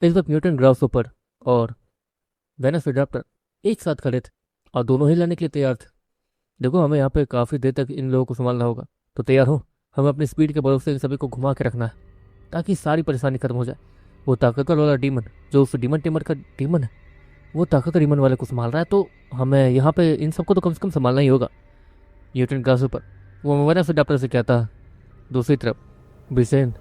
इस वक्त Newton grasshopper और वेनस एडाप्टर एक साथ खड़े थे और दोनों ही लड़ने के लिए तैयार थे। देखो, हमें यहाँ पे काफ़ी देर तक इन लोगों को संभालना होगा, तो तैयार हो। हमें अपनी स्पीड के भरोसे इन सभी को घुमा के रखना है ताकि सारी परेशानी खत्म हो जाए। वो ताकतवर वाला डीमन, जो उस डीमन टेमर का डीमन है, वो ताकतवर डीमन वाले को संभाल रहा है, तो हमें यहाँ पे इन सबको तो कम से कम संभालना ही होगा। न्यूटन ग्रासहोपर वो वेनस एडाप्टर से कहता है। दूसरी तरफ ब्रिसेन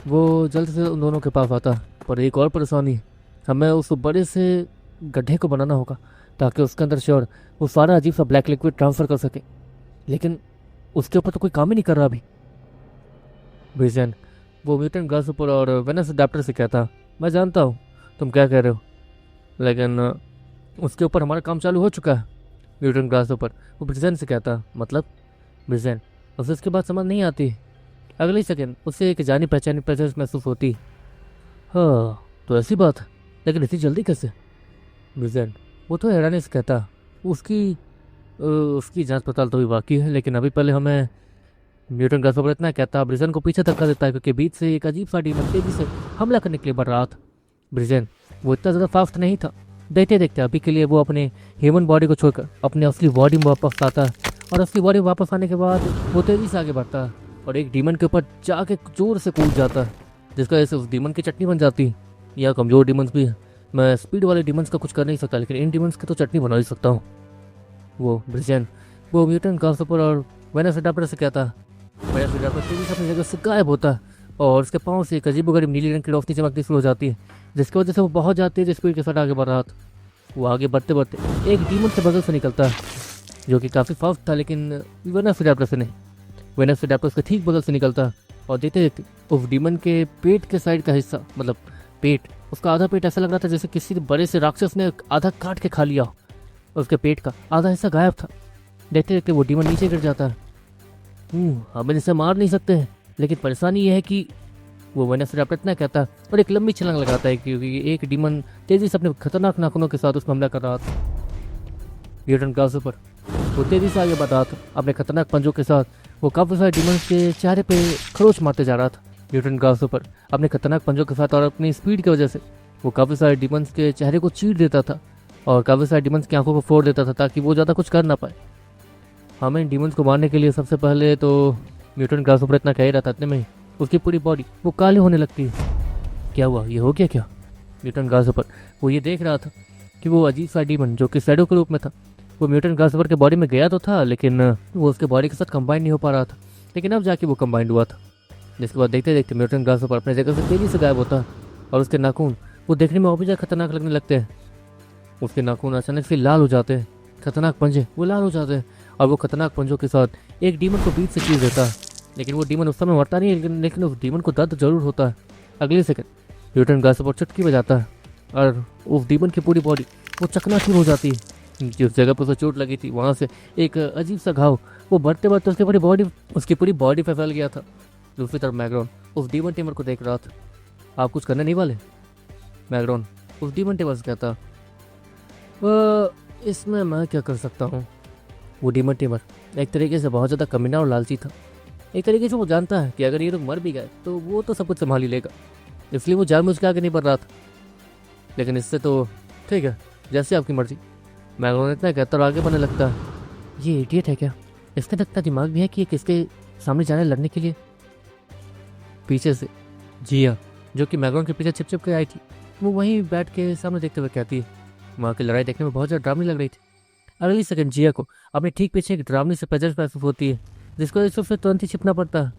वो जल्द से उन दोनों के पास आता है, पर एक और परेशानी है। हमें उस बड़े से गड्ढे को बनाना होगा ताकि उसके अंदर श्योर वो सारा अजीब सा ब्लैक लिक्विड ट्रांसफर कर सके, लेकिन उसके ऊपर तो कोई काम ही नहीं कर रहा अभी। ब्रिजन वो म्यूटेंट ग्रासहोपर और वेनस अडेप्टर से कहता, मैं जानता हूँ तुम क्या कह रहे हो, लेकिन उसके ऊपर हमारा काम चालू हो चुका है। म्यूटेंट ग्रासहोपर वो ब्रिजन से कहता, मतलब? ब्रिजन उसे इसके बाद समझ नहीं आती। अगले सेकंड उसे एक जानी पहचानी प्रेजेंस महसूस होती। हाँ, तो ऐसी बात है, लेकिन इतनी जल्दी कैसे? ब्रिजेंट वो तो हैरानी से कहता, उसकी जांच पड़ताल तो भी बाकी है, लेकिन अभी पहले हमें। न्यूटन ग्रासहोपर इतना कहता, ब्रिजन को पीछे धक्का देता है क्योंकि बीच से एक अजीब सा डीमन तेजी से हमला करने के लिए बढ़ रहा था। ब्रिजन वो इतना ज़्यादा फास्ट नहीं था। देखते देखते अभी के लिए वो अपने ह्यूमन बॉडी को छोड़कर अपने असली बॉडी में वापस आता है, और असली बॉडी में वापस आने के बाद वो तेजी से आगे बढ़ता है और एक डीमन के ऊपर जाके जोर से कूद जाता है, जिसका वजह से उस डीमन की चटनी बन जाती है। या कमज़ोर डीमंस भी है। मैं स्पीड वाले डीमंस का कुछ कर नहीं सकता, लेकिन इन डीमंस की तो चटनी बना ही सकता हूँ। वो ब्रिजन वो म्यूटेंट ग्रासहोपर और वेनस एडाप्टर से कहता है। वेनस एडाप्टर तेजी से अपनी जगह से गायब होता है और उसके पाँव से एक अजीबोगरीब नीली रंग की रोशनी चमकती शुरू हो जाती है, जिसकी वजह से वो बहुत जाती है स्पीड के साथ आगे बढ़ रहा था। वो आगे बढ़ते बढ़ते एक डीमन के बगल से निकलता है, जो कि काफ़ी फास्ट था, लेकिन वेनस एडाप्टर से नहीं। वेनस एडाप्टर उसके ठीक बगल से निकलता है और देखते देखते उस डीमन के पेट के साइड का हिस्सा, मतलब पेट, उसका आधा पेट ऐसा लग रहा था जैसे किसी बड़े से राक्षस ने आधा काट के खा लिया हो। उसके पेट का आधा हिस्सा गायब था। देखते देखते वो डीमन नीचे गिर जाता है। हम इसे मार नहीं सकते हैं, लेकिन परेशानी यह है कि वो वेनस एडाप्टर इतना कहता है और एक लंबी छलांग लगाता है, क्योंकि एक डीमन तेजी से अपने खतरनाक नाखूनों के साथ उस पर हमला कर रहा था। न्यूटन ग्रासहोपर वो तेजी से आगे बढ़ रहा था अपने खतरनाक पंजों के साथ। वो काफ़ी सारे डीमंस के चेहरे पे खरोच मारते जा रहा था। न्यूटन ग्रासहोपर अपने खतरनाक पंजों के साथ और अपनी स्पीड की वजह से वो काफ़ी सारे डीमंस के चेहरे को चीर देता था और काफ़ी सारे डीमंस की आंखों को फोड़ देता था ताकि वो ज़्यादा कुछ कर ना पाए। हमें इन डीमंस को मारने के लिए सबसे पहले तो न्यूटन ग्रासहोपर इतना कह ही रहा था, इतने में ही उसकी पूरी बॉडी वो काली होने लगती है। क्या हुआ, ये हो गया क्या? न्यूटन ग्रासहोपर वो ये देख रहा था कि वो अजीब सा डीमन जो कि शैडो के रूप में था, वो म्यूटेंट ग्रासहोपर के बॉडी में गया तो था, लेकिन वो उसके बॉडी के साथ कंबाइन नहीं हो पा रहा था। लेकिन अब जाके वो कंबाइंड हुआ था, जिसके बाद देखते देखते म्यूटेंट ग्रासहोपर अपने जगह से तेजी से गायब होता है और उसके नाखून वो देखने में और भी ज़्यादा खतरनाक लगने लगते हैं। उसके नाखून अचानक से लाल हो जाते हैं, खतरनाक पंजे वो लाल हो जाते हैं और वो खतरनाक पंजों के साथ एक डीमन को बीच से चीर देता है। लेकिन वो डीमन उस समय मरता नहीं है, लेकिन उस डीमन को दर्द जरूर होता है। अगले सेकंड न्यूटन ग्रासहोपर चुटकी बजाता है और उस डीमन की पूरी बॉडी वो चकनाचूर हो जाती है। जिस जगह पर उसे चोट लगी थी वहाँ से एक अजीब सा घाव वो बढ़ते बढ़ते उसकी पूरी बॉडी पे फैल गया था। दूसरी तरफ मैग्रॉन उस डीमन टेमर को देख रहा था। आप कुछ करने नहीं वाले? मैग्रॉन उस डीमन टेमर से कहता, इसमें मैं क्या कर सकता हूँ? वो डीमन टेमर एक तरीके से बहुत ज़्यादा कमीना और लालची था। एक तरीके से वो जानता है कि अगर ये लोग मर भी गए तो वो तो सब कुछ संभाल ही लेगा, इसलिए वो जानबूझ के आगे नहीं बढ़ रहा था। लेकिन इससे तो ठीक है, जैसे आपकी मर्जी। मैग्रॉन इतना कहता और आगे बढ़ने लगता है। ये इडियट है क्या? इसका लगता दिमाग भी है कि ये किसके सामने जाने लड़ने के लिए? पीछे से जिया, जो कि मैग्रॉन के पीछे छिप छिप के आई थी, वो वहीं बैठ के सामने देखते हुए कहती है। वहाँ की लड़ाई देखने में बहुत ज़्यादा ड्रामनी लग रही थी। अगली सेकंड जिया को अपने ठीक पीछे एक ड्रामनी से प्रेजेंस महसूस होती है, जिसको वजह से उसे तुरंत ही छिपना पड़ता है।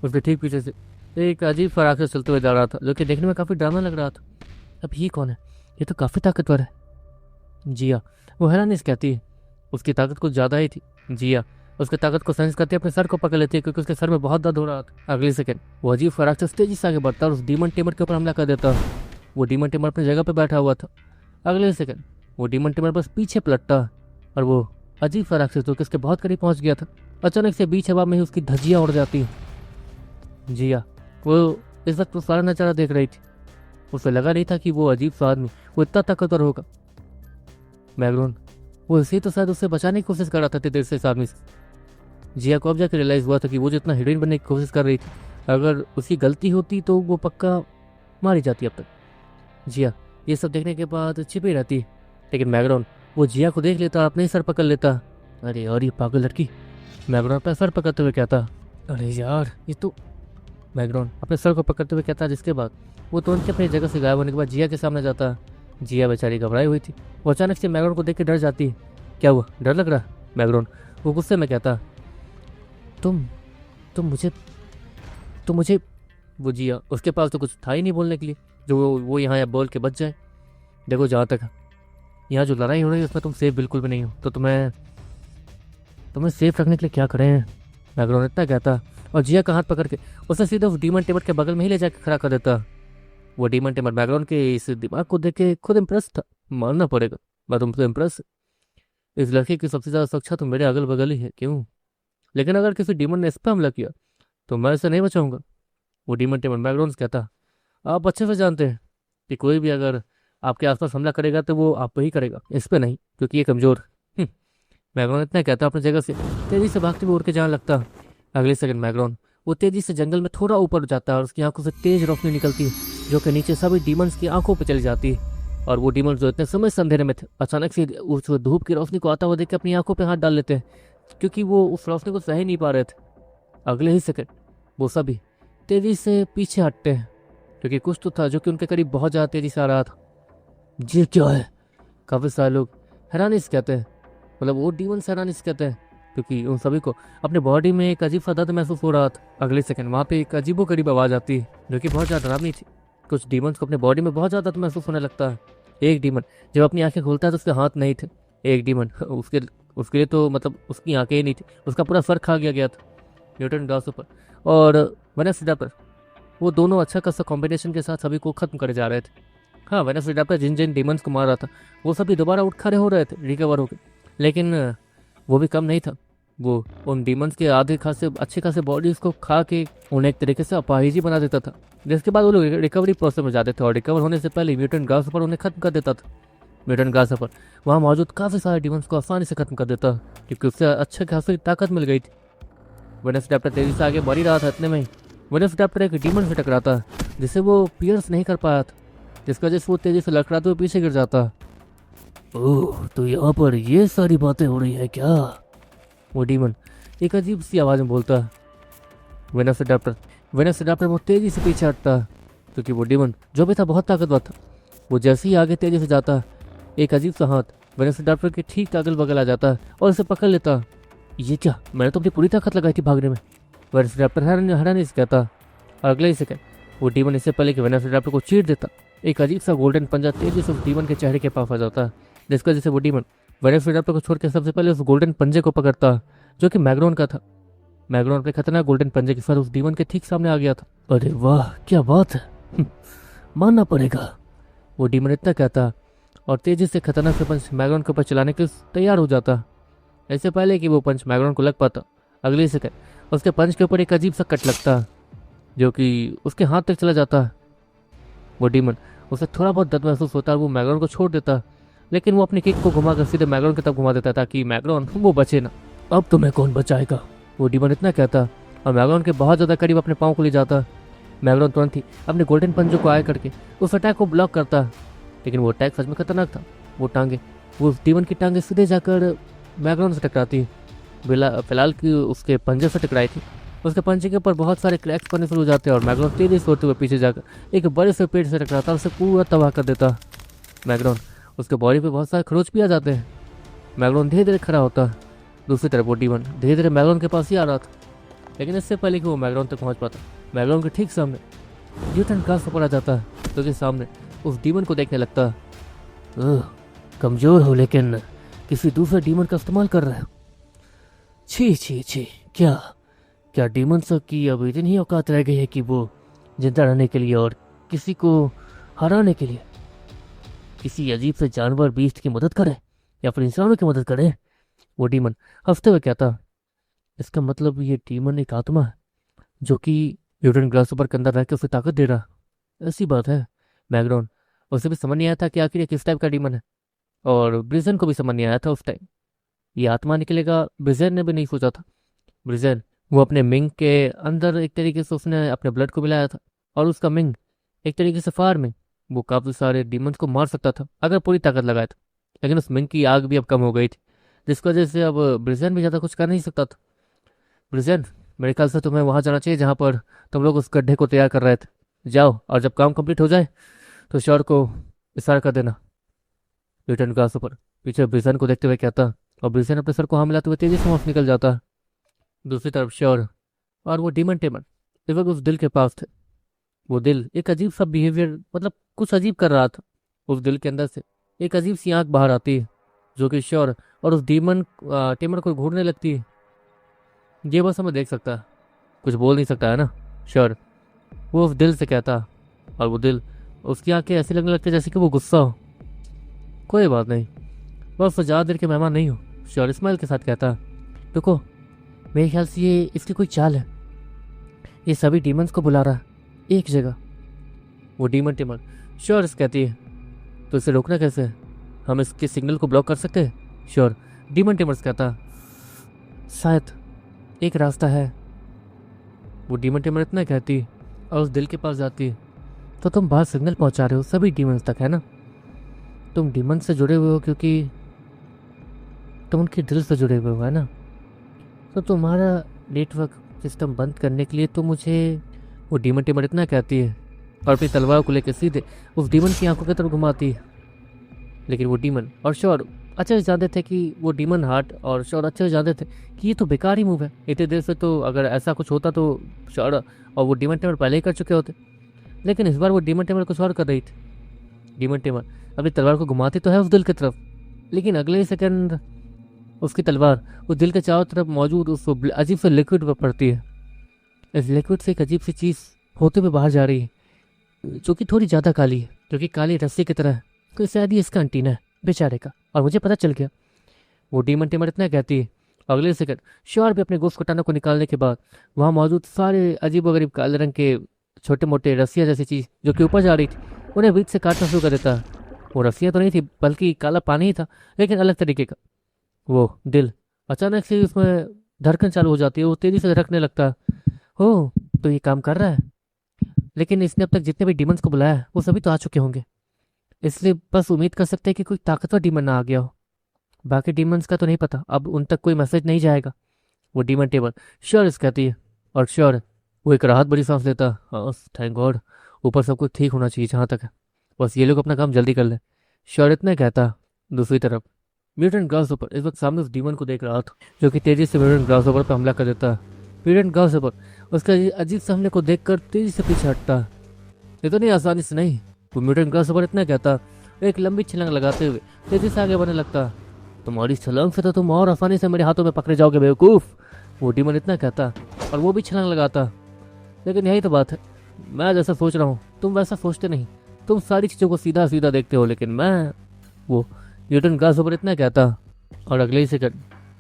उसके ठीक पीछे से एक अजीब फराक से चलते हुए जा रहा था, जो कि देखने में काफ़ी ड्रामा लग रहा था। अब ये कौन है? ये तो काफ़ी ताकतवर है। जिया वो हैरानी से कहती है। उसकी ताकत कुछ ज़्यादा ही थी। जिया उसकी ताकत को सेंस करते अपने सर को पकड़ लेती है, क्योंकि उसके सर में बहुत दर्द हो रहा था। अगले सेकंड वो अजीब फराक से तेजी से आगे बढ़ता और उस डीमन टेमर के ऊपर हमला कर देता। वो डीमन टेमर अपनी जगह पर बैठा हुआ था। अगले सेकंड वो डीमन टेमर बस पीछे पलटता और वो अजीब फराक से जो कि उसके बहुत करीब पहुंच गया था, अचानक से बीच हवा में ही उसकी धज्जियाँ उड़ जाती हैं। जिया वो इस वक्त वो सारा नज़ारा देख रही थी। उसे लगा नहीं था कि वो अजीब सा आदमी वो इतना ताकतवर होगा। मैग्रोन वो इसी तो शायद उससे बचाने की कोशिश कर रहा था इतनी देर से इस आदमी से। जिया को अब जाकर रियलाइज़ हुआ था कि वो जितना हीरोइन बनने की कोशिश कर रही थी, अगर उसकी गलती होती तो वो पक्का मारी जाती अब तक। जिया ये सब देखने के बाद छिपी रहती, लेकिन मैग्रॉन वो जिया को देख लेता, अपने ही सर पकड़ लेता। अरे और ये पागल लड़की। मैग्रॉन अपना सर पकड़ते हुए कहता, अरे यार ये तो। मैग्रॉन अपने सर को पकड़ते हुए कहता, जिसके बाद वो तुरंत अपनी जगह से गायब होने के बाद जिया के सामने जाता। जिया बेचारी घबराई हुई थी, वो अचानक से मैग्रॉन को देख के डर जाती। क्या हुआ, डर लग रहा? मैग्रॉन वो गुस्से में कहता, तुम तुम मुझे तुम मुझे। वो जिया उसके पास तो कुछ था ही नहीं बोलने के लिए, जो वो यहाँ बोल के बच जाए। देखो जहाँ तक यहाँ जो लड़ाई हो रही है उसमें तुम सेफ बिल्कुल भी नहीं हो, तो तुम्हें तुम्हें सेफ रखने के लिए क्या करें? मैग्रॉन इतना कहता और जिया का हाथ पकड़ के उसे सीधे उस डीमन टेबल के बगल में ही ले जाकर खड़ा कर देता। वो डीमन टेबल मैग्रॉन के इस दिमाग को देख के खुद इम्प्रेस था, मानना पड़ेगा। मैं तुमसे इम्प्रेस। इस लड़के की सबसे ज़्यादा सुरक्षा तो मेरे अगल बगल ही है, क्यों? लेकिन अगर किसी डीमन ने इस पर हमला किया तो मैं इसे नहीं बचाऊंगा। वो डीमन टेबल मैग्रॉन से कहता, आप अच्छे से जानते हैं कि कोई भी अगर आपके आसपास हमला करेगा तो वो आप पे ही करेगा, इस पे नहीं, क्योंकि ये कमज़ोर। मैग्रॉन इतना कहता अपनी जगह से तेजी से भागते हुए उड़ के जाने लगता। अगले सेकंड मैग्रॉन वो तेजी से जंगल में थोड़ा ऊपर जाता है और उसकी आंखों से तेज रोशनी निकलती, जो कि नीचे सभी डीमंस की आंखों पर चली जाती। और वो डीमंस जो इतने समय से अंधेरे में थे, अचानक से उस धूप की रोशनी को आता हुआ देख के अपनी आंखों पे हाथ डाल लेते हैं, क्योंकि वो उस रोशनी को सह ही नहीं पा रहे थे। अगले ही सेकंड वो सभी तेजी से पीछे हटते हैं, क्योंकि कुछ तो था जो कि उनके करीब बहुत ज़्यादा तेजी से आ रहा था। ये क्या है? काफ़ी सारे लोग हैरानी से कहते हैं, मतलब वो डीमंस हैरानी से कहते हैं, क्योंकि उन सभी को अपने बॉडी में एक अजीब सा दर्द महसूस हो रहा था। अगले सेकंड वहाँ पे एक अजीबोगरीब आवाज़ आती है, जो कि बहुत ज़्यादा डरावनी थी। कुछ डीमंस को अपने बॉडी में बहुत ज़्यादा महसूस होने लगता है। एक डीमन जब अपनी आंखें खोलता है तो उसके हाथ नहीं थे। एक डीमन उसके उसके लिए तो मतलब उसकी आंखें ही नहीं थी, उसका पूरा सर खा गया था। न्यूटन ग्रासहोपर और वेनस पर वो दोनों अच्छा खासा कॉम्बिनेशन के साथ सभी को खत्म करे जा रहे थे। हाँ, वेनस पर जिन जिन डीमंस को मार रहा था वो सभी दोबारा उठ खड़े हो रहे थे, रिकवर हो गए। लेकिन वो भी कम नहीं था, वो उन डीमंस के आधे खासे अच्छे खासे बॉडीज को खा के उन्हें एक तरीके से अपाहिज बना देता था, जिसके बाद वो लोग रिकवरी प्रोसेस में जाते थे और रिकवर होने से पहले म्यूटेंट ग्रासहोपर उन्हें खत्म कर देता था। म्यूटेंट ग्रासहोपर वहाँ मौजूद काफ़ी सारे डीमंस को आसानी से खत्म कर देता, क्योंकि उससे अच्छे खासी ताकत मिल गई थी। वेलोसिराप्टर तेजी से आगे बढ़ ही रहा था, इतने में वेलोसिराप्टर एक डीमन से टकराता, जिसे वो पियर्स नहीं कर पाया था, जिसकी वजह से वो तेजी से लड़खड़ाते हुए पीछे गिर जाता। ओह, तो यहाँ पर ये सारी बातें हो रही है क्या? वो डीमन एक अजीब सी आवाज़ में बोलता है। वेलोसिराप्टर वो तेजी से पीछे हटता, क्योंकि वो डीमन जो भी था बहुत ताकतवर था। वो जैसे ही आगे तेजी से जाता, एक अजीब सा हाथ वेलोसिराप्टर के ठीक अगल बगल आ जाता और उसे पकड़ लेता। ये क्या? मैंने तो अपनी पूरी ताकत लगाई थी भागने में, वेलोसिराप्टर हैरानी से कहता। और अगले ही सेकंड वो डीमन इससे पहले कि वेलोसिराप्टर को चीर देता, एक अजीब सा गोल्डन पंजा तेजी से उस डीमन के चेहरे के पास आ जाता, जिसकी वजह से वो डीमन वेलोसिराप्टर को छोड़ के सबसे पहले उस गोल्डन पंजे को पकड़ता, जो कि मैग्रॉन का था। मैग्रॉन अपने खतरनाक गोल्डन पंजे के साथ उस डीमन के ठीक सामने आ गया था। अरे वाह, क्या बात है, मानना पड़ेगा, वो डीमन इतना कहता और तेजी से खतरनाक से पंच मैग्रॉन के ऊपर चलाने के लिए तैयार हो जाता। इससे पहले कि वो पंच मैग्रॉन को लग पाता, अगले सेकंड उसके पंच के ऊपर एक अजीब सा कट लगता, जो कि उसके हाथ तक चला जाता। वो डीमन उसे थोड़ा बहुत दर्द महसूस होता और वो मैग्रॉन को छोड़ देता, लेकिन वो अपनी किक को घुमाकर सीधे मैग्रॉन की तरफ घुमा देता ताकि मैग्रॉन वो बचे ना। अब तुम्हें कौन बचाएगा, वो डीमन इतना कहता और मैग्रॉन के बहुत ज़्यादा करीब अपने पाँव को ले जाता। मैग्रॉन तुरंत ही अपने गोल्डन पंजों को आए करके उस अटैक को ब्लॉक करता, लेकिन वो अटैक सच में खतरनाक था। वो डीमन की टांगे सीधे जाकर मैग्रॉन से टकराती, फिलहाल की उसके पंजे से टकराई थी। उसके पंजे के ऊपर बहुत सारे क्रैक्स पड़ने शुरू हो जाते हैं और मैग्रॉन तेजी से होते हुए पीछे जाकर एक बड़े से पेड़ से टकराता और उसे पूरा तबाह कर देता। मैग्रॉन उसके बॉडी पे बहुत सारे खरोच भी आ जाते हैं। मैग्रॉन धीरे धीरे खड़ा होता, दूसरी तरफ वो डीमन धीरे धीरे मैग्रॉन के पास ही आ रहा था, लेकिन इससे पहले कि वो मैग्रॉन तक पहुंच पाता, मैग्रॉन के ठीक सामने न्यूटन ग्रासहोपर आ जाता, तो उसके सामने उस डीमन को देखने लगता। कमजोर हो लेकिन किसी दूसरे डीमन का इस्तेमाल कर रहे हो। छी छी छी, क्या डीमन सब की अब इतनी औकात रह गई है कि वो जिंदा रहने के लिए और किसी को हराने के लिए किसी अजीब से जानवर बीस्ट की मदद करे या फिर इंसानों की मदद करे? वो डीमन हंसते हुए कहता, इसका मतलब ये डीमन एक आत्मा है जो कि न्यूटन ग्रासहोपर के अंदर रह के उसे ताकत दे रहा। ऐसी बात है। मैग्रॉन उसे भी समझ नहीं आया था कि आखिर ये किस टाइप का डीमन है, और ब्रिजन को भी समझ नहीं आया था उस टाइम ये आत्मा निकलेगा। ब्रिजन ने भी नहीं सोचा था। ब्रिजन वो अपने मिंग के अंदर एक तरीके से उसने अपने ब्लड को मिलाया था, और उसका मिंग एक तरीके से फायर मिंग वो काफ़ी सारे डीमंस को मार सकता था अगर पूरी ताकत लगाए तो। लेकिन उस मिंग की आग भी अब कम हो गई थी, जिसकी वजह से अब ब्रिजेन भी ज़्यादा कुछ कर नहीं सकता था। ब्रिजेन, मेरे ख्याल से तुम्हें वहाँ जाना चाहिए जहाँ पर तुम लोग उस गड्ढे को तैयार कर रहे थे। जाओ, और जब काम कंप्लीट हो जाए तो श्योर को इशारा कर देना। रिटर्न ग्रास ऊपर पीछे ब्रिजेन को देखते हुए कहता, और ब्रिजेन अपने सर को हाँ मिलाते हुए तेजी से वहाँ से निकल जाता। दूसरी तरफ श्योर और वो डीमन टेमन इस वक्त उस दिल के पास थे। वो दिल एक अजीब सा बिहेवियर, मतलब कुछ अजीब कर रहा था। उस दिल के अंदर से एक अजीब सी आंख बाहर आती है जो कि श्योर और उस डीमन टेमन को घूरने लगती है। ये बस हमें देख सकता है, कुछ बोल नहीं सकता है ना श्योर। वो उस दिल से कहता, और वो दिल, उसकी आंखें ऐसी लगने लगती जैसे कि वो गुस्सा हो। कोई बात नहीं, बस ज़्यादा देर के मेहमान नहीं हो, श्योर स्माइल के साथ कहता। देखो, मेरे ख्याल से ये इसकी कोई चाल है, ये सभी डीमंस को बुला रहा है एक जगह। वो डीमन टेमन श्योर कहती है, तो इसे रोकना कैसे? हम इसके सिग्नल को ब्लॉक कर सकते हैं? श्योर डीमन टेमर्स कहता, शायद एक रास्ता है। वो डीमन टेमर इतना कहती और उस दिल के पास जाती। तो तुम बाहर सिग्नल पहुंचा रहे हो सभी डीमंस तक, है ना? तुम डीमन से जुड़े हुए हो क्योंकि तुम उनके दिल से जुड़े हुए हो, है ना? तो तुम्हारा नेटवर्क सिस्टम बंद करने के लिए तो मुझे, वो डीमन टेमर इतना कहती है और अपनी तलवार को लेकर सीधे उस डीमन की आंखों की तरफ घुमाती है। लेकिन वो डीमन और श्योर अच्छे से जानते थे कि वो डीमन हार्ट और श्योर अच्छे से जानते थे कि ये तो बेकार ही मूव है। इतनी देर से तो अगर ऐसा कुछ होता तो श्योर और वो डीमन टेमर पहले ही कर चुके होते। लेकिन इस बार वो डीमन टेमर कुछ और कर रही थी। डीमन टेमर अपनी तलवार को घुमाती तो है उस दिल की तरफ, लेकिन अगले सेकंड उसकी तलवार उस दिल के चारों तरफ मौजूद उस अजीब से लिक्विड पर पड़ती है। इस लिक्विड से एक अजीब सी चीज़ होते हुए बाहर जा रही है जो कि थोड़ी ज़्यादा काली है, जो कि काली रस्सी की तरह है। तो शायद ही इसका अंटीना है बेचारे का, और मुझे पता चल गया। वो डीमन टेमर इतना कहती है। अगले सेकंड श्योर भी अपने गोश्त कटाना को निकालने के बाद वहाँ मौजूद सारे अजीब गरीब काले रंग के छोटे मोटे रस्सियाँ जैसी चीज़ जो कि ऊपर जा रही थी उन्हें बीच से काटना शुरू कर देता है। वो रस्सियाँ तो नहीं थी बल्कि काला पानी ही था, लेकिन अलग तरीके का। वो दिल अचानक से उसमें धड़कन चालू हो जाती है, वो तेज़ी से धड़कने लगता है। हो, तो ये काम कर रहा है। लेकिन इसने अब तक जितने भी डीमंस को बुलाया है वो सभी तो आ चुके होंगे, इसलिए बस उम्मीद कर सकते हैं कि कोई ताकतवर डीमन ना आ गया हो। बाकी डीमंस का तो नहीं पता, अब उन तक कोई मैसेज नहीं जाएगा। वो डीमन टेबल श्योर कहती है, और श्योर वो एक राहत भरी सांस लेता। हाँ थैंक गॉड, ऊपर सब कुछ ठीक होना चाहिए जहाँ तक है, बस ये लोग अपना काम जल्दी कर ले। श्योर इतना कहता। दूसरी तरफ म्यूटेंट ग्रासहोपर इस वक्त सामने उस डीमन को देख रहा था जो कि तेजी से म्यूटेंट ग्रासहोपर पर हमला कर देता है। म्यूटेंट ग्रासहोपर उसका अजीब से हमले को देखकर तेजी से पीछे हटता। इतनी आसानी से नहीं, वो म्यूटेंट ग्रासहोपर इतना कहता, एक लंबी छलांग लगाते हुए तेजी से आगे बढ़ने लगता। तुम्हारी छलांग से तो तुम और आसानी से मेरे हाथों में पकड़े जाओगे बेवकूफ़, वो डीमन इतना कहता और वो भी छलांग लगाता। लेकिन यही तो बात है, मैं जैसा सोच रहा हूँ तुम वैसा सोचते नहीं, तुम सारी चीज़ों को सीधा सीधा देखते हो, लेकिन मैं, वो म्यूटेंट ग्रासहोपर इतना कहता। और अगले ही सेकंड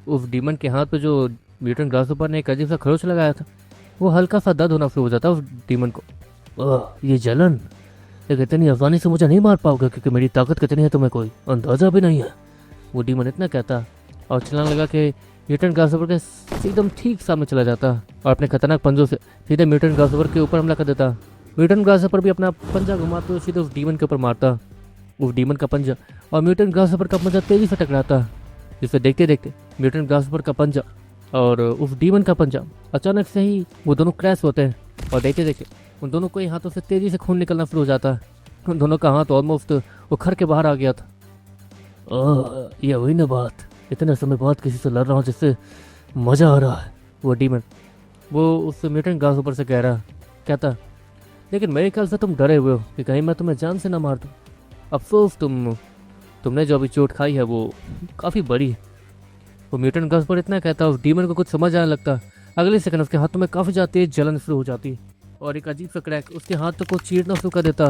उस डीमन के हाथ पे जो म्यूटेंट ग्रासहोपर ने एक अजीब सा खरोच लगाया था वो हल्का सा दर्द होना शुरू हो जाता उस डीमन को। ये जलन, लेकिन इतनी आसानी से मुझे नहीं मार पाओगे क्योंकि मेरी ताकत कितनी है तुम्हें कोई अंदाजा भी नहीं है, वो डीमन इतना कहता और छलांग लगा के म्यूटेंट ग्रासहोपर के एकदम ठीक सामने चला जाता और अपने खतरनाक पंजों से सीधे म्यूटेंट ग्रासहोपर के ऊपर हमला कर देता। म्यूटेंट ग्रासहोपर भी अपना पंजा घुमाते हुए सीधे उस डीमन के ऊपर मारता, उस डीमन का पंजा और म्यूटेंट ग्रासहोपर का पंजा तेजी से टकराता, जिसे देखते देखते म्यूटेंट ग्रासहोपर का पंजा और उस डीमन का पंजा अचानक से ही वो दोनों क्रैश होते हैं। और देखते देखते उन दोनों को ही हाथों से तेजी से खून निकलना शुरू हो जाता है। उन दोनों का हाथ ऑलमोस्ट उखड़ के बाहर आ गया था। ये हुई ना बात, इतने समय बाद किसी से लड़ रहा हूँ जिससे मज़ा आ रहा है, वो डीमन वो उस म्यूटेंट ग्रासहोपर से कह रहा कहता। लेकिन मेरे ख्याल से तुम डरे हुए हो कि कहीं मैं तुम्हें जान से ना मार दूँ। अफसोस तुमने जो अभी चोट खाई है वो काफ़ी बड़ी है, वो म्यूटेंट ग्रासहोपर इतना कहता। उस डीमन को कुछ समझ आने लगता। अगले सेकंड उसके हाथों में काफ़ी ज़्यादा तेज जलन शुरू हो जाती और एक अजीब सा क्रैक उसके हाथों को चीरना शुरू कर देता।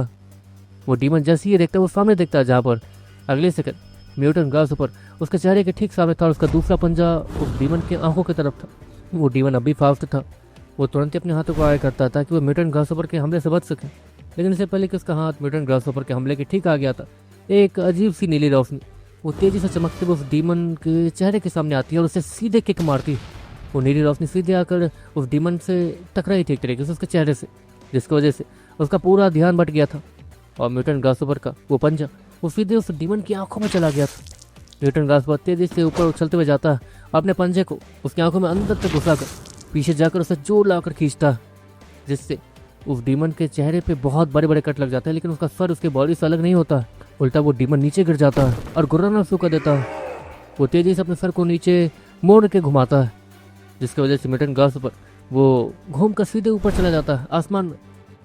वो डीमन जैसे ही देखता वो सामने देखता जहाँ पर अगले सेकंड म्यूटेंट ग्रासहोपर उसके चेहरे के ठीक सामने था और उसका दूसरा पंजा उस डीमन की आंखों की तरफ था। वो डीमन अभी फास्ट था, वो तुरंत ही अपने हाथों को आगे करता ताकि वो म्यूटेंट ग्रासहोपर के हमले से बच सके। लेकिन इससे पहले कि उसका हाथ म्यूटेंट ग्रासहोपर के हमले के ठीक आ गया था, एक अजीब सी नीली रोशनी वो तेजी से चमकते हुए उस डीमन के चेहरे के सामने आती है और उसे सीधे किक मारती। वो नीली रोशनी सीधे आकर उस डीमन से टकराई थी एक तरीके से उसके चेहरे से, जिसकी वजह से उसका पूरा ध्यान भट गया था। और म्यूटेंट ग्रासहोपर का वो पंजा वो सीधे उस डीमन की आंखों में चला गया था। म्यूटेंट ग्रासहोपर तेजी से ऊपर उछलते हुए जाता है, अपने पंजे को उसकी आंखों में अंदर तक घुसाकर पीछे जाकर उसे जोर लाकर खींचता, जिससे उस डीमन के चेहरे पे बहुत बड़े बड़े कट लग जाते हैं। लेकिन उसका सर उसके बॉडी से अलग नहीं होता, उल्टा वो डीमन नीचे गिर जाता है और गुर्राना शुरू कर देता है। वो तेजी से अपने सर को नीचे मोड़ के घुमाता है, जिसकी वजह से म्यूटेंट ग्रासहोपर वो घूम कर सीधे ऊपर चला जाता है आसमान में।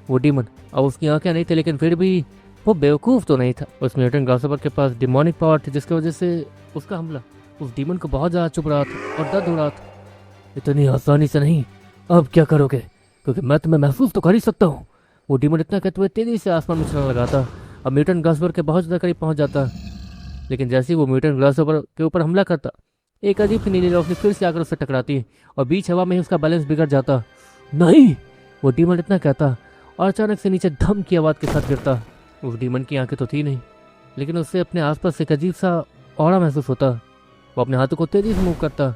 वो डीमन अब उसकी आंखें नहीं थी, लेकिन फिर भी वो बेवकूफ़ तो नहीं था। उस म्यूटेंट ग्रासहोपर के पास डिमोनिक पावर थी, जिसकी वजह से उसका हमला उस डीमन को बहुत ज़्यादा चुभ रहा था और दर्द हो रहा था। इतनी आसानी से नहीं, अब क्या करोगे, क्योंकि मैं तुम्हें महसूस तो कर ही सकता हूँ। वो डीमन इतना कहते हुए तेजी से आसमान में चलने लगा था। अब म्यूटेंट ग्रासहोपर के बहुत ज़्यादा करीब पहुँच जाता, लेकिन जैसे ही वो म्यूटेंट ग्रासहोपर के ऊपर हमला करता, एक अजीब सी नीली रोशनी फिर से आकर उससे टकराती है और बीच हवा में ही उसका बैलेंस बिगड़ जाता। नहीं, वो डीमन इतना कहता और अचानक से नीचे धम की आवाज़ के साथ गिरता। उस डीमन की आंखें तो थी नहीं, लेकिन उससे अपने आसपास एक अजीब सा ऑरा महसूस होता। वो अपने हाथों को तेजी से मूव करता,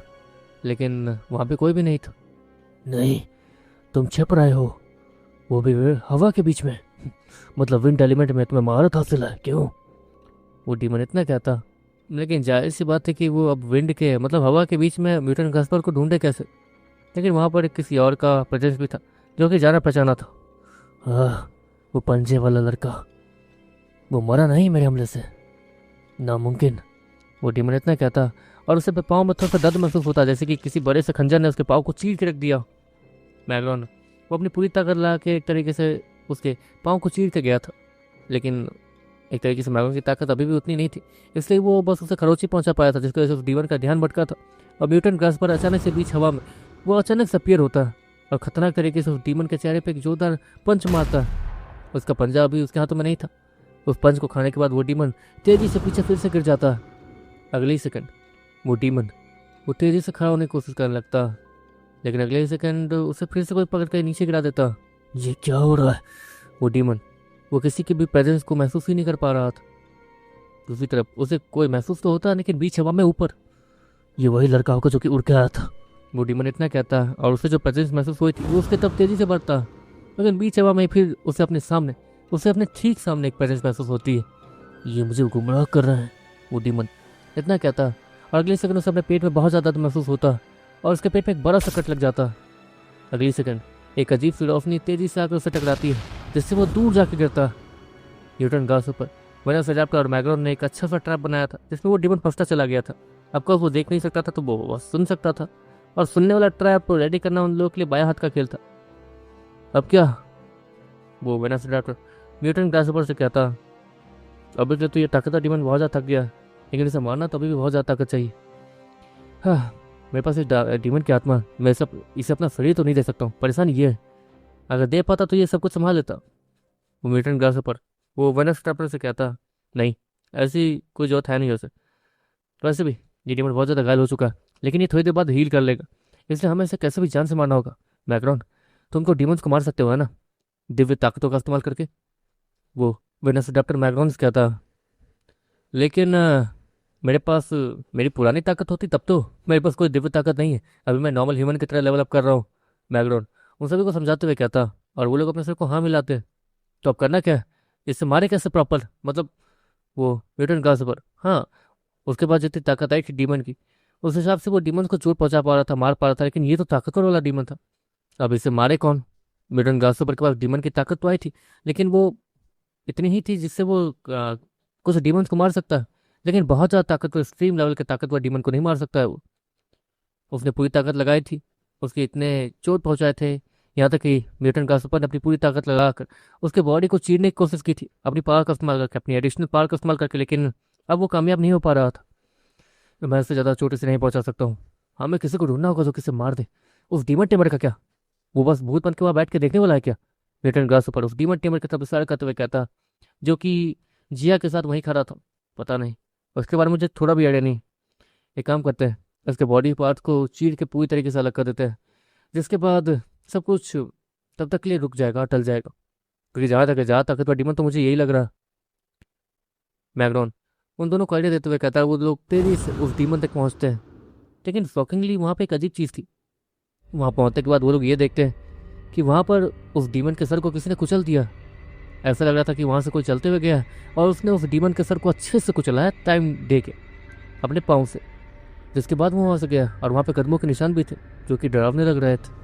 लेकिन वहाँ पे कोई भी नहीं था। नहीं, तुम छिप रहे हो, वो भी हवा के बीच में, मतलब विंड एलिमेंट में तुम्हें महारत हासिल है, क्यों? वो डीमन इतना कहता, लेकिन जाहिर सी बात है कि वो अब विंड के मतलब हवा के बीच में म्यूटेंट ग्रासहोपर को ढूंढे कैसे। लेकिन वहाँ पर किसी और का प्रेजेंस भी था जो कि जाना पहचाना था। वो पंजे वाला लड़का, वो मरा नहीं मेरे हमले से, नामुमकिन। वो डीमन इतना कहता और उसे पाँव में थोड़ा सा दर्द महसूस होता, जैसे कि किसी बड़े से खंजर ने उसके पाँव को चीर के रख दिया। मैग्रॉन वो अपनी पूरी ताकत ला के एक तरीके से उसके पाँव को चीर के गया था, लेकिन एक तरीके से मैग्रॉन की ताकत अभी भी उतनी नहीं थी, इसलिए वो बस उसे खरोच ही पहुंचा पाया था, जिसकी वजह से उस डीमन का ध्यान भटका था। और म्यूटेंट ग्रासहोपर अचानक से बीच हवा में वो अचानक से अपीयर होता है और खतरनाक तरीके से उस डीमन के चेहरे पर एक जोरदार पंच मारता है। उसका पंजा अभी उसके हाथों में नहीं था। उस पंच को खाने के बाद वो डीमन तेजी से पीछे फिर से गिर जाता है। अगले ही सेकंड वो डीमन वो तेजी से खड़ा होने की कोशिश करने लगता, लेकिन अगले ही सेकंड उसे फिर से कोई पकड़ कर नीचे गिरा देता। ये क्या हो रहा है? वो डीमन वो किसी के भी प्रेजेंस को महसूस ही नहीं कर पा रहा था। दूसरी तरफ उसे कोई महसूस तो होता, लेकिन बीच हवा में ऊपर ये वही लड़का होगा जो कि उड़ के आया था। वो डीमन इतना कहता है और उसे जो प्रेजेंस महसूस हुई थी वो उसके तब तेजी से बढ़ता, लेकिन बीच हवा में फिर उसे अपने ठीक सामने एक प्रेजेंस महसूस होती है। ये मुझे गुमराह कर रहा है, वो डीमन इतना कहता और अगले सेकंड उसे अपने पेट में बहुत ज़्यादा महसूस होता और उसके पेट में एक बड़ा सा कट लग जाता। अगले सेकंड एक अजीब सी रोशनी तेजी से आकर उसे टकराती है, जिससे वो दूर जाके गिरता। म्यूटेंट ग्रासहोपर वेनस एडेप्टर और मैग्रॉन ने एक अच्छा सा ट्रैप बनाया था, जिसमें वो डीमन फंसता चला गया था। ऑफकोर्स वो देख नहीं सकता था, तो वो बस सुन सकता था, और सुनने वाला ट्रैप रेडी करना उन लोगों के लिए बाया हाथ का खेल था। अब क्या? वो वेनस एडेप्टर म्यूटेंट ग्रासहोपर से कहता, अभी तो ये ताकतवर डीमन बहुत ज़्यादा थक गया, लेकिन इसे मारना तो अभी भी बहुत ज़्यादा ताकत चाहिए। हाँ, मेरे पास इस डीमन की आत्मा, मैं इसे अपना शरीर तो नहीं दे सकता हूँ। परेशानी ये है, अगर दे पाता तो ये सब कुछ संभाल लेता। वो म्यूटेंट ग्रासहोपर वो वेनस एडेप्टर से कहता, नहीं, ऐसी कोई जरूरत है नहीं उसे। वैसे भी ये डीमन बहुत ज़्यादा घायल हो चुका है, लेकिन ये थोड़ी देर बाद हील कर लेगा, इसलिए हमें इसे कैसे भी जान से मारना होगा। मैग्रॉन, तुमको डीमंस को मार सकते हो है ना, दिव्य ताकतों का इस्तेमाल करके? वो वेनस एडेप्टर मैग्रॉन से कहता, लेकिन मेरे पास मेरी पुरानी ताकत होती तब तो। मेरे पास कोई दिव्य ताकत नहीं है, अभी मैं नॉर्मल ह्यूमन की तरह लेवल अप कर रहा हूँ। मैग्रॉन उन सभी को समझाते हुए कहता, और वो लोग अपने सिर को हाँ मिलाते। तो अब करना क्या है, इससे मारे कैसे प्रॉपर? मतलब वो म्यूटेंट ग्रासहोपर, हाँ, उसके बाद जितनी ताकत आई थी डीमन की, उस हिसाब से वो डीमन को चोट पहुंचा पा रहा था, मार पा रहा था, लेकिन ये तो ताकतवर वाला डीमन था। अब इसे मारे कौन? म्यूटेंट ग्रासहोपर के पास डीमन की ताकत तो आई थी, लेकिन वो इतनी ही थी जिससे वो कुछ डीमंस को मार सकता है, लेकिन बहुत ज़्यादा ताकतवर एक्सट्रीम लेवल के ताकतवर डीमन को नहीं मार सकता है वो। उसने पूरी ताकत लगाई थी, उसके इतने चोट पहुंचाए थे, यहाँ तक कि म्यूटेंट ग्रासहोपर ने अपनी पूरी ताकत लगाकर उसके बॉडी को चीरने की कोशिश की थी, अपनी पावर का इस्तेमाल करके, अपनी एडिशनल पावर का इस्तेमाल करके, लेकिन अब वो कामयाब नहीं हो पा रहा था। मैं इससे ज़्यादा चोट से नहीं पहुंचा सकता हूँ, हमें किसी को ढूंढना होगा जो किसे मार दे। उस डीमन टेमर का क्या, वो बस भूत बन के वहाँ बैठ के देखने वाला है क्या? म्यूटेंट ग्रासहोपर उस डीमन टेमर की तरफ इशारा करते हुए कहता, जो कि जिया के साथ वहीं खड़ा था। पता नहीं, उसके बारे में मुझे थोड़ा भी आइडिया नहीं। एक काम करते हैं, इसके बॉडी पार्ट को चीर के पूरी तरीके से अलग कर देते हैं, जिसके बाद सब कुछ तब तक के लिए रुक जाएगा, टल जाएगा, क्योंकि जहाँ ताकतवर डीमन तो मुझे यही लग रहा है। मैग्रॉन उन दोनों को आइडिया देते हुए कहता है, वो लोग तेजी से उस डीमन तक पहुँचते हैं, लेकिन शॉकिंगली वहाँ पर एक अजीब चीज़ थी। वहाँ पहुँचने के बाद वो लोग ये देखते हैं कि वहाँ पर उस डीमन के सर को किसी ने कुचल दिया, ऐसा लग रहा था कि वहाँ से कोई चलते हुए गया और उसने उस डीमन के सर को अच्छे से कुचलाया टाइम दे के अपने पाँव से। जिसके बाद वो वहाँ से गया और वहाँ पे कदमों के निशान भी थे जो कि डरावने लग रहे थे।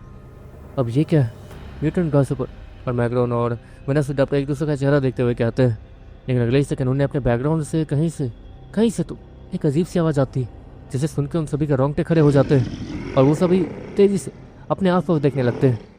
अब ये क्या है? म्यूटेंट ग्रासहॉपर और मैग्रोन और वेनसडॉप्टर एक दूसरे का चेहरा देखते हुए कहते हैं, लेकिन अगले ही सेकंड उन्हें अपने बैकग्राउंड से कहीं से तो एक अजीब सी आवाज़ आती है जिसे सुनकर उन सभी के रोंगटे खड़े हो जाते हैं और वो सभी तेज़ी से अपने आस पास देखने लगते हैं।